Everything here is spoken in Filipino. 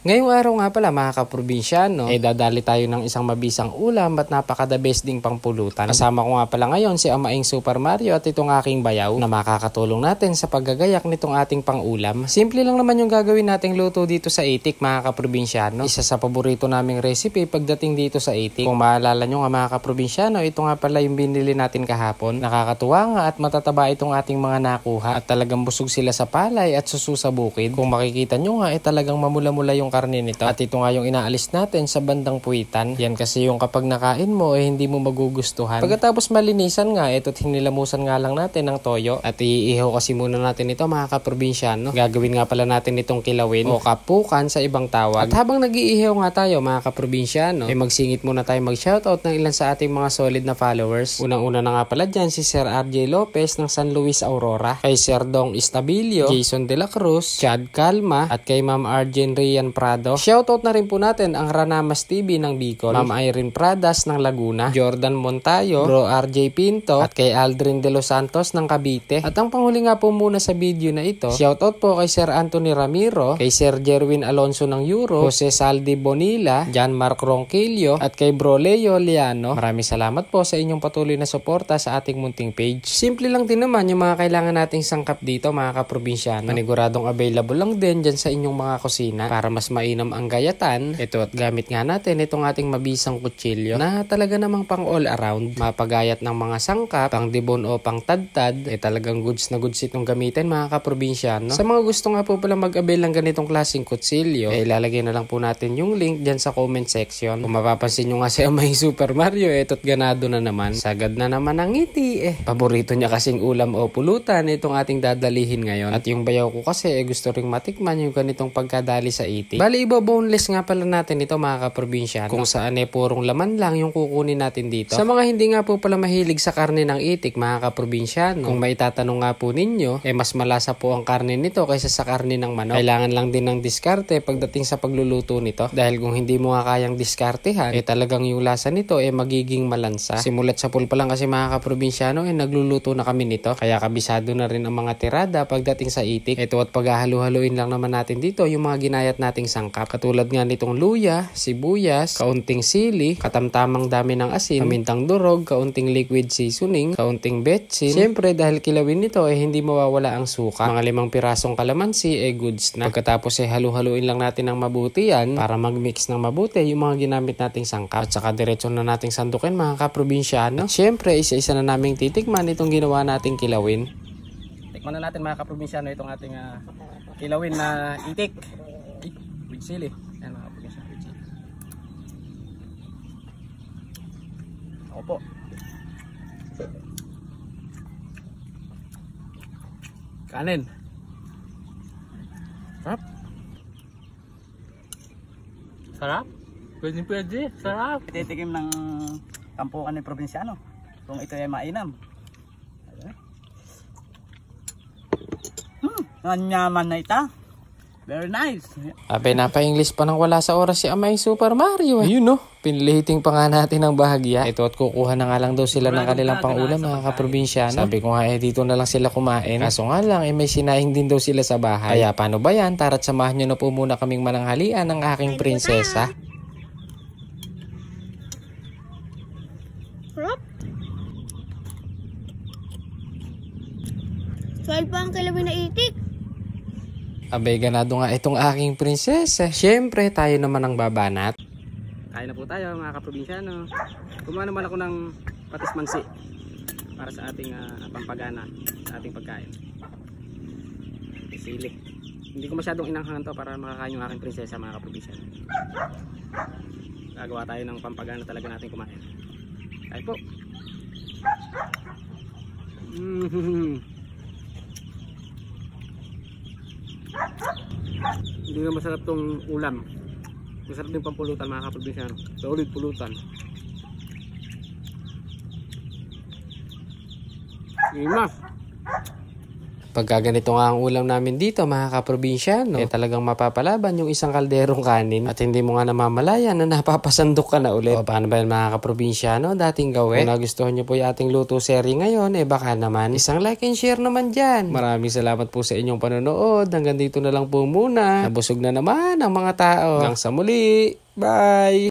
Ngayong araw nga pala mga kaprobinsyano, dadali tayo ng isang mabisang ulam at napaka-the best ding pangpulutan. Kasama ko nga pala ngayon si Amaing Super Mario at itong aking bayaw na makakatulong natin sa paggagayak nitong ating pang-ulam. Simple lang naman yung gagawin nating luto dito sa itik mga kaprobinsyano. Isa sa paborito naming recipe pagdating dito sa itik. Kung maalala nyo nga mga kaprobinsyano, ito nga pala yung binili natin kahapon. Nakakatuwa nga at matataba itong ating mga nakuha at talagang busog sila sa palay at susu sa bukid. Kung makikita nyo nga talagang mamula-mula yung karne nito. At ito nga yung inaalis natin sa bandang puwitan. Yan kasi yung kapag nakain mo hindi mo magugustuhan. Pagkatapos malinisan nga, ito't hinilamusan nga lang natin ng toyo. At iihaw kasi muna natin ito mga kaprobinsyano. Gagawin nga pala natin itong kilawin o kapukan sa ibang tawag. At habang nag-iihaw nga tayo mga kaprobinsyano, magsingit muna tayo mag-shoutout ng ilan sa ating mga solid na followers. Unang-una na nga pala dyan si Sir RJ Lopez ng San Luis Aurora, kay Sir Dong Istabilio, Jason De La Cruz, Chad Calma, at kay Ma'am Arjen Rian Prado. Shoutout na rin po natin ang Ranamas TV ng Bicol, Ma'am Irene Pradas ng Laguna, Jordan Montayo, Bro RJ Pinto, at kay Aldrin De Los Santos ng Cavite. At ang panghuli nga po muna sa video na ito, shoutout po kay Sir Anthony Ramiro, kay Sir Jerwin Alonso ng Euro, Jose Saldi Bonilla, John Mark Ronquillo, at kay Bro Leo Liano. Maraming salamat po sa inyong patuloy na suporta sa ating munting page. Simple lang din naman yung mga kailangan nating sangkap dito mga kaprobinsyano. Maniguradong available lang din dyan sa inyong mga kusina para mas mainam ang gayatan. Ito at gamit nga natin itong ating mabisang kutsilyo na talaga namang pang all around. Mapagayat ng mga sangkap, pang dibon o pang tadtad, talagang goods na goods itong gamitin mga kaprobinsyano. Sa mga gusto nga po pala mag-avail ng ganitong klaseng kutsilyo, ilalagay na lang po natin yung link dyan sa comment section. Kung mapapansin nyo nga si Amay Super Mario, ito't ganado na naman. Sagad na naman ang ngiti Paborito niya kasing ulam o pulutan itong ating dadalihin ngayon. At yung bayaw ko kasi gusto ring matikman yung ganitong pagkadali sa itik. Bali iba boneless nga pala natin ito mga kaprobinsyano, kung saan purong laman lang yung kukunin natin dito. Sa mga hindi nga po pala mahilig sa karne ng itik mga kaprobinsyano, kung maitatanong nga po ninyo, mas malasa po ang karne nito kaysa sa karne ng manok. Kailangan lang din ng diskarte pagdating sa pagluluto nito, dahil kung hindi mo nga kayang diskartehan, talagang yung lasa nito magiging malansa. Simulat sa pool pa lang kasi mga kaprobinsyano nagluluto na kami nito, kaya kabisado na rin ang mga tirada pagdating sa itik. Ito at paghahalu-haluin lang naman natin dito yung mga ginayat nating sangkap. Katulad nga nitong luya, sibuyas, kaunting sili, katamtamang dami ng asin, pamintang durog, kaunting liquid seasoning, kaunting betsin. Siyempre dahil kilawin nito hindi mawawala ang suka. Mga 5 pirasong kalamansi goods na. Pagkatapos halu-haluin lang natin ng mabuti yan para mag-mix ng mabuti yung mga ginamit nating sangkap. At saka diretso na nating sandukin mga kaprobinsyano. At siyempre isa-isa na naming titikman itong ginawa nating kilawin. Tikman na natin mga kaprobinsyano itong ating kilawin na itik with sili. Ayan mga kaprobinsyano, with sili. Ako po. Kanin. Sarap. Sarap. Pwede. Sarap. Titikim ng kampukan ng probinsyano kung ito ay mainam. Nanyaman na ita. Very nice. Napa-English pa nang wala sa oras si Amay Super Mario. Ayun pinilihiting pa nga natin ang bahagya. Ito at kukuha na nga lang daw sila ng kanilang pangulam mga kaprobinsyano. Sabi ko nga dito na lang sila kumain. Kaso nga lang may sinaing din daw sila sa bahay. Kaya paano ba yan? Tara't samahan nyo na po muna kaming mananghalian ng aking prinsesa. Soil pa ang kilawin na itik. Ganado nga itong aking prinsesa. Siyempre, tayo naman ang babanat. Kain na po tayo mga kaprobinsyano. Kumuha naman ako ng patis mansi para sa ating pampagana, sa ating pagkain. Sili. Hindi ko masyadong inanghangan to para makakain yung aking prinsesa mga kaprobinsyano. Gagawa tayo ng pampagana talaga natin kumain. Kain po. Hindi na masarap tong ulam. Masarap din pampulutan mga kaprobinsyano. Solid pulutan. Imas. Pagka ganito nga ang ulam namin dito mga kaprobinsya, no? Talagang mapapalaban yung isang kalderong kanin at hindi mo nga namamalayan na napapasandok ka na ulit. O paano ba yan mga kaprobinsya, no? Dating gawin. Kung nagustuhan nyo po yung ating luto series ngayon, baka naman isang like and share naman dyan. Maraming salamat po sa inyong panonood. Hanggang dito na lang po muna. Nabusog na naman ang mga tao. Hanggang sa muli. Bye!